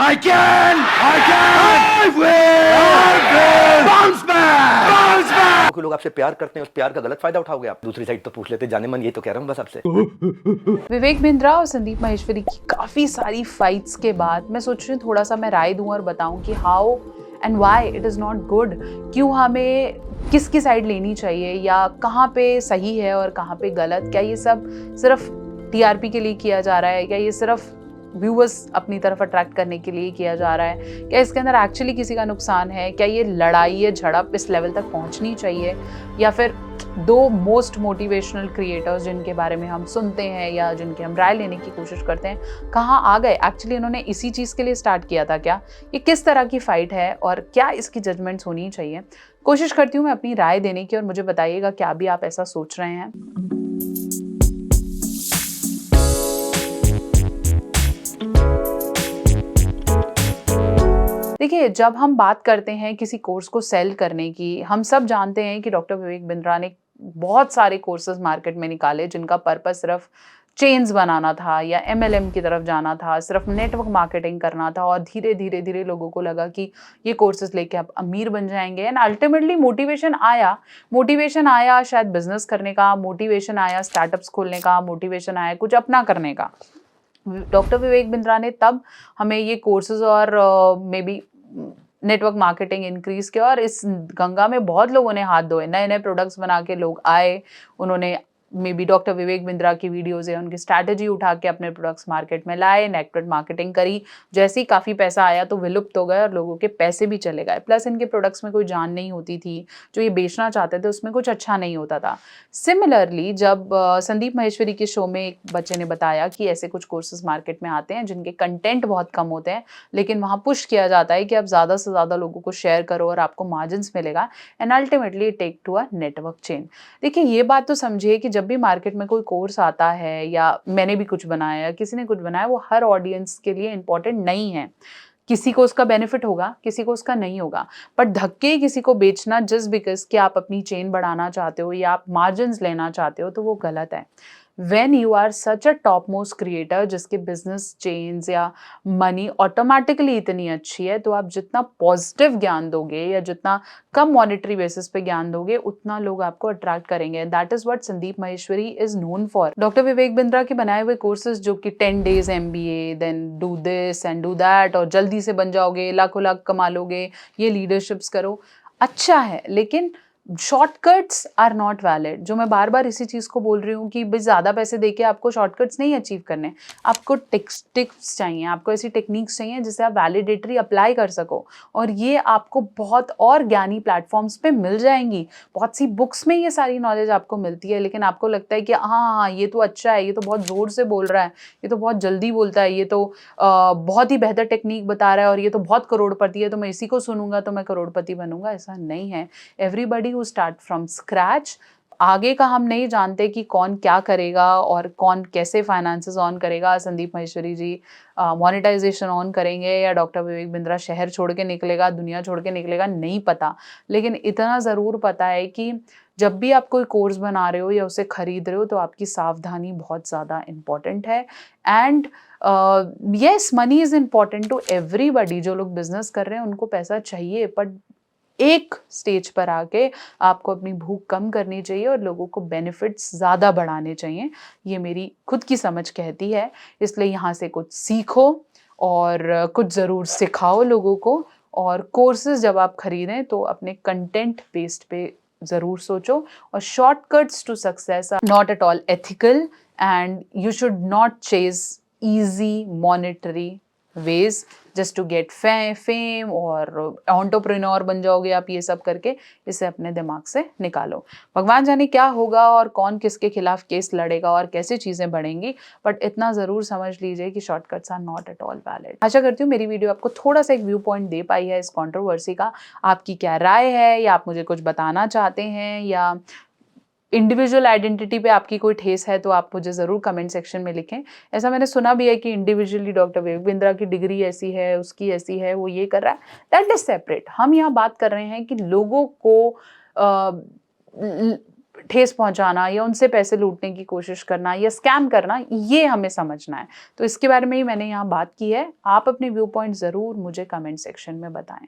I can! I can! I will! Bounce back! Bounce back! क्योंकि लोग आपसे प्यार करते हैं, उस प्यार का गलत फायदा उठाओगे आप। दूसरी साइड तो पूछ लेते जाने मन, ये तो कह रहा हूँ बस आपसे। विवेक बिंद्रा और संदीप माहेश्वरी की काफी सारी फाइट्स के बाद मैं सोच रही हूँ थोड़ा सा मैं राय दूं और बताऊं कि how and why it is not good. क्यों हमें किसकी साइड लेनी चाहिए या कहाँ पे सही है और कहाँ पे गलत। क्या ये सब सिर्फ टीआरपी के लिए किया जा रहा है? क्या ये सिर्फ व्यूअर्स अपनी तरफ अट्रैक्ट करने के लिए किया जा रहा है? क्या इसके अंदर एक्चुअली किसी का नुकसान है? क्या ये लड़ाई या झड़प इस लेवल तक पहुंचनी चाहिए? या फिर दो मोस्ट मोटिवेशनल क्रिएटर्स जिनके बारे में हम सुनते हैं या जिनके हम राय लेने की कोशिश करते हैं, कहाँ आ गए? एक्चुअली इन्होंने इसी चीज़ के लिए स्टार्ट किया था क्या? ये किस तरह की फाइट है और क्या इसकी जजमेंट्स होनी चाहिए? कोशिश करती हूँ मैं अपनी राय देने की और मुझे बताइएगा क्या भी आप ऐसा सोच रहे हैं। देखिए, जब हम बात करते हैं किसी कोर्स को सेल करने की, हम सब जानते हैं कि डॉक्टर विवेक बिंद्रा ने बहुत सारे कोर्सेज मार्केट में निकाले जिनका पर्पस सिर्फ चेन्स बनाना था या एमएलएम की तरफ जाना था, सिर्फ नेटवर्क मार्केटिंग करना था। और धीरे धीरे धीरे लोगों को लगा कि ये कोर्सेज लेके आप अमीर बन जाएंगे। एंड अल्टीमेटली मोटिवेशन आया शायद बिजनेस करने का, मोटिवेशन आया स्टार्टअप्स खोलने का, मोटिवेशन आया कुछ अपना करने का। डॉक्टर विवेक बिंद्रा ने तब हमें ये कोर्सेज और may be network marketing increase किया और इस गंगा में बहुत लोगों ने हाथ धोए, नए नए प्रोडक्ट्स बना के लोग आए। उन्होंने may be doctor Vivek Bindra की वीडियोज़ है उनकी स्ट्रैटेजी उठा के अपने प्रोडक्ट्स मार्केट में लाए, नेटवर्क मार्केटिंग करी। जैसे ही काफ़ी पैसा आया तो विलुप्त हो गए और लोगों के पैसे भी चले गए। प्लस इनके प्रोडक्ट्स में कोई जान नहीं होती थी, जो ये बेचना चाहते थे उसमें कुछ अच्छा नहीं होता था। सिमिलरली जब संदीप माहेश्वरी के शो में एक बच्चे ने बताया कि ऐसे कुछ कोर्सेज मार्केट में आते हैं जिनके कंटेंट बहुत कम होते हैं, लेकिन वहाँ पुश किया जाता है कि आप ज़्यादा से ज़्यादा लोगों को शेयर करो और आपको मार्जिन्स मिलेगा and ultimately take to a network chain. देखिए, ये बात तो समझिए कि जब भी मार्केट में कोई कोर्स आता है या मैंने भी कुछ बनाया या किसी ने कुछ बनाया, वो हर ऑडियंस के लिए इंपॉर्टेंट नहीं है। किसी को उसका बेनिफिट होगा, किसी को उसका नहीं होगा। पर धक्के किसी को बेचना जस्ट बिकॉज कि आप अपनी चेन बढ़ाना चाहते हो या आप मार्जिन्स लेना चाहते हो, तो वो गलत है। When you are such a top most creator जिसके बिजनेस चेन्स या मनी ऑटोमेटिकली इतनी अच्छी है, तो आप जितना पॉजिटिव ज्ञान दोगे या जितना कम मॉनेटरी बेसिस पे ज्ञान दोगे, उतना लोग आपको अट्रैक्ट करेंगे। That is what Sandeep Maheshwari is known for. Doctor Vivek Bindra के बनाए हुए कोर्सेज जो कि 10 days MBA, then do this and do that और जल्दी से बन जाओगे, लाखों लाख कमा लोगे, ये लीडरशिप्स करो, अच्छा है, लेकिन शॉर्टकट्स आर नॉट वैलिड। जो मैं बार बार इसी चीज़ को बोल रही हूँ कि भाई ज़्यादा पैसे देके आपको शॉर्टकट्स नहीं अचीव करने, आपको टिप्स चाहिए, आपको ऐसी टेक्निक्स चाहिए जिसे आप वैलिडेटरी अप्लाई कर सको। और ये आपको बहुत और ज्ञानी प्लेटफॉर्म्स पे मिल जाएंगी। बहुत सी बुक्स में ये सारी नॉलेज आपको मिलती है, लेकिन आपको लगता है कि हाँ ये तो अच्छा है, ये तो बहुत ज़ोर से बोल रहा है, ये तो बहुत जल्दी बोलता है, ये तो बहुत ही बेहतर टेक्निक बता रहा है और ये तो बहुत करोड़पति है, तो मैं इसी को सुनूंगा तो मैं करोड़पति बनूंगा। ऐसा नहीं है। Everybody who start from scratch, आगे का हम नहीं जानते कि कौन क्या करेगा और कौन कैसे फाइनेंसेस ऑन करेगा। संदीप माहेश्वरी जी मोनेटाइजेशन ऑन करेंगे या डॉक्टर विवेक बिंद्रा शहर छोड़ के निकलेगा, दुनिया छोड़ के निकलेगा, नहीं पता। लेकिन इतना ज़रूर पता है कि जब भी आप कोई कोर्स बना रहे हो या उसे खरीद रहे हो, तो आपकी सावधानी बहुत ज़्यादा इम्पॉर्टेंट है। And yes, money is important to everybody. जो लोग बिजनेस कर रहे हैं उनको पैसा चाहिए, बट एक स्टेज पर आके आपको अपनी भूख कम करनी चाहिए और लोगों को बेनिफिट्स ज़्यादा बढ़ाने चाहिए। ये मेरी खुद की समझ कहती है। इसलिए यहाँ से कुछ सीखो और कुछ ज़रूर सिखाओ लोगों को। और कोर्सेज जब आप खरीदें तो अपने कंटेंट बेस्ड पे ज़रूर सोचो। और shortcuts to success are not at all ethical and you should not chase easy monetary ways just to get fame और एंटरप्रेन्योर बन जाओगे आप ये सब करके। इसे अपने दिमाग से निकालो। भगवान जाने क्या होगा और कौन किसके खिलाफ केस लड़ेगा और कैसे चीज़ें बढ़ेंगी, बट इतना ज़रूर समझ लीजिए कि shortcuts are not at all valid. आशा करती हूँ मेरी वीडियो आपको थोड़ा सा एक व्यू पॉइंट दे पाई है इस कंट्रोवर्सी का। आपकी क्या राय है, या आप मुझे कुछ बताना चाहते हैं, या इंडिविजुअल आइडेंटिटी पे आपकी कोई ठेस है, तो आप मुझे ज़रूर कमेंट सेक्शन में लिखें। ऐसा मैंने सुना भी है कि इंडिविजुअली डॉक्टर विवेक बिंद्रा की डिग्री ऐसी है, उसकी ऐसी है, वो ये कर रहा है, दैट इज सेपरेट। हम यहाँ बात कर रहे हैं कि लोगों को ठेस पहुंचाना या उनसे पैसे लूटने की कोशिश करना या स्कैम करना, ये हमें समझना है। तो इसके बारे में ही मैंने यहाँ बात की है। आप अपने व्यू पॉइंट ज़रूर मुझे कमेंट सेक्शन में बताएं।